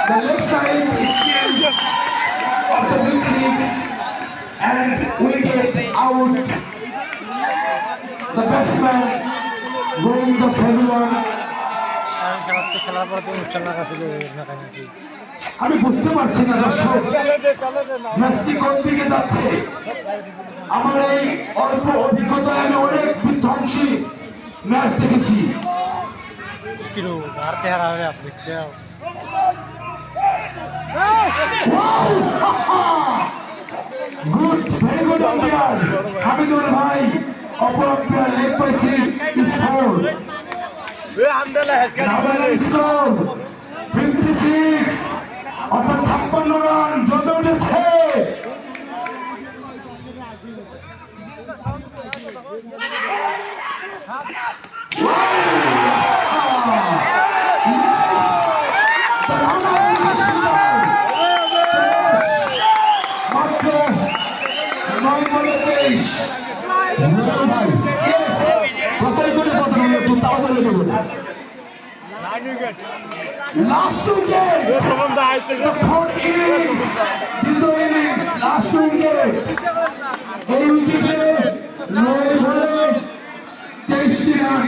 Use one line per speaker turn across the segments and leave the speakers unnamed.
the leg side skill of the big six and wicket out. The batsman going the February. আমি বুঝতে পারছি না দর্শক ম্যাচটি কোন দিকে যাচ্ছে। আমার এই অল্প অভিজ্ঞতায় আমি অনেক বিধ্বংসী ম্যাচ দেখেছি। Good, very good umpire Hamidur ভাই। অপর umpire leg bye sit is 4। Score 56 অর্থাৎ 56 রান জমে উঠেছে। মাত্র 9 বলে 23। কতই করে কত হলো তো তাও বলে দেবেন। Last wicket, the third innings, দ্বিতীয় ইনিংস, লাস্ট উইকেট। এই উইকেটে 9 বলে 23টি রান।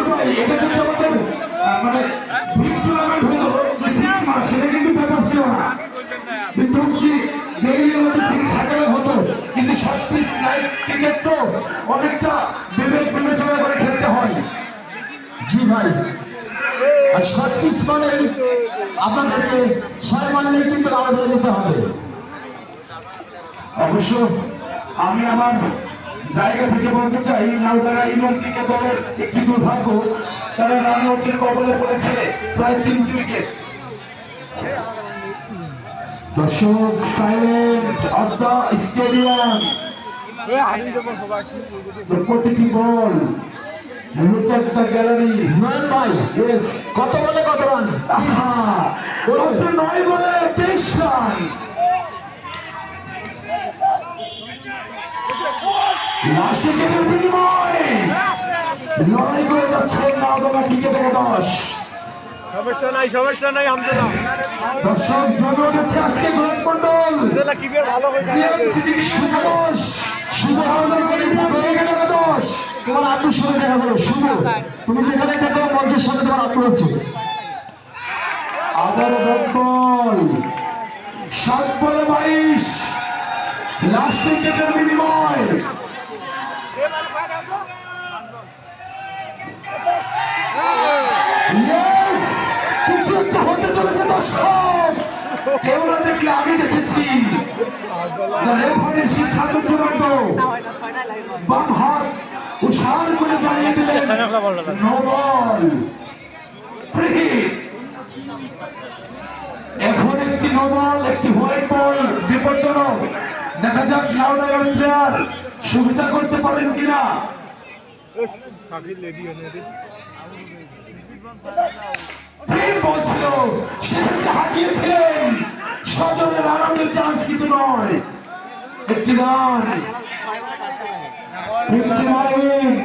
ভাই এটা যদি আমাদের মানে বিগ টুর্নামেন্ট হতো যে 6 মারা, সেটা কিন্তু ব্যাপার ছিল না। বিধ্বংসী ডেইলির মধ্যে 6 হাজারে হতো, কিন্তু শর্ট পিচ নাইট ক্রিকেট তো অনেকটা বিবেক বিবেচনা করে খেলতে হয়। জি ভাই, আর শর্ট পিচ মানে আপনাদেরকে 6 মারলেই কিন্তু আউট হয়ে যেতে হবে। অবশ্য আমি আমার জায়গা থেকে বলতে চাই, নাউডাঙ্গা ইউনিয়ন ক্রিকেট দলের একটি দুর্ভাগ্য, তারা রান আউটের কবলে পড়েছে প্রায় 3টি উইকেট। দর্শক সাইলেন্ট অফ দ্য স্টেডিয়াম, প্রতিটি বল look at the gallery। নয়ন ভাই, yes, কত বলে কত রান? মাত্র 9 বলে 23 রান। লাস্ট উইকেটের বিনিময়ে লড়াই করে যাচ্ছে নাউডাঙ্গা ক্রিকেট একাদশ।
সমস্যা নাই আমদুল্লাহ।
দর্শক জমে উঠেছে আজকে গোলাপ মন্ডল, তোমার আব্বুর সঙ্গে দেখা করো। শুভ, তুমি যেখানে দেখো মঞ্চের সামনে তোমার আব্বু হচ্ছে। আবার বল 7 বলে 22, লাস্ট উইকেটের বিনিময়। কিছু একটা হতে চলেছে দর্শক, কেউ না দেখলে আমি দেখেছি। রেফারির সিদ্ধান্ত চূড়ান্ত, বাম হাত উষার করে জানিয়ে দিলেন নো বল, ফ্রি হিট। এখন একটি নো বল, একটি হোয়াইট বল, বিপজ্জনক। দেখা যাক নাউডাঙ্গার প্লেয়ার সুবিধা করতে পারেন কিনা। প্রেম বল ছিল, সেক্ষেত্রে হাঁকিয়েছিলেন। সজনে রান আউটের চান্স কিন্তু নয়। একটি রান, 59।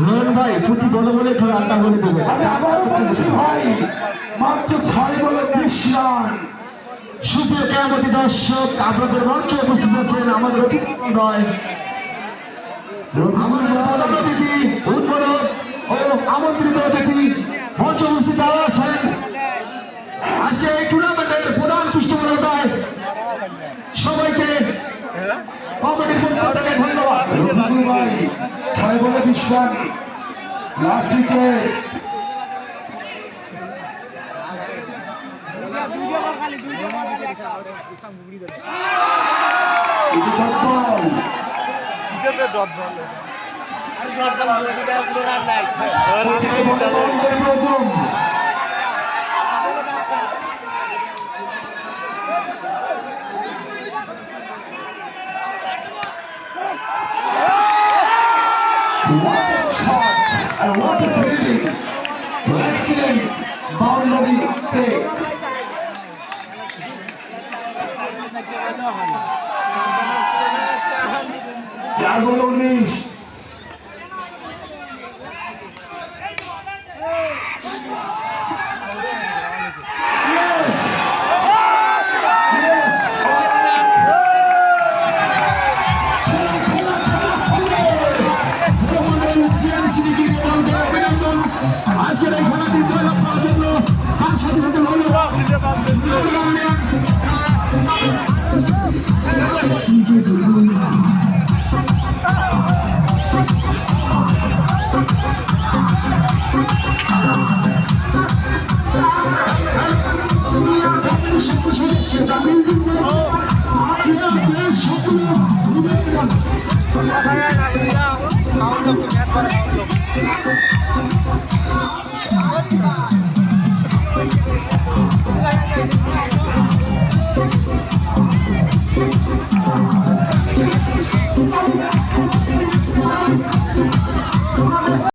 রোহন ভাই প্রতি বলে বলে রানটা বলে দেবে। আমি আবারও বলছি ভাই, মাত্র 6 বলে 20 রান। সুপ্রিয় কেয়ামতি দর্শক, আপনাদের মঞ্চে উপস্থিত আছেন আমাদের অতিথি মহোদয়, আমাদের অতিথি উদ্বোধক ও আমন্ত্রিত অতিথি মঞ্চে উপস্থিত আছেন। আজকে এই টুর্নামেন্টের প্রধান পৃষ্ঠপোষক সবাইকে কমিটির পক্ষ থেকে ধন্যবাদ। ভাই 6 বলে 20 run, last wicket. What a shot and what a fielding! Excellent boundary take. 4 বলে 19। Thank you.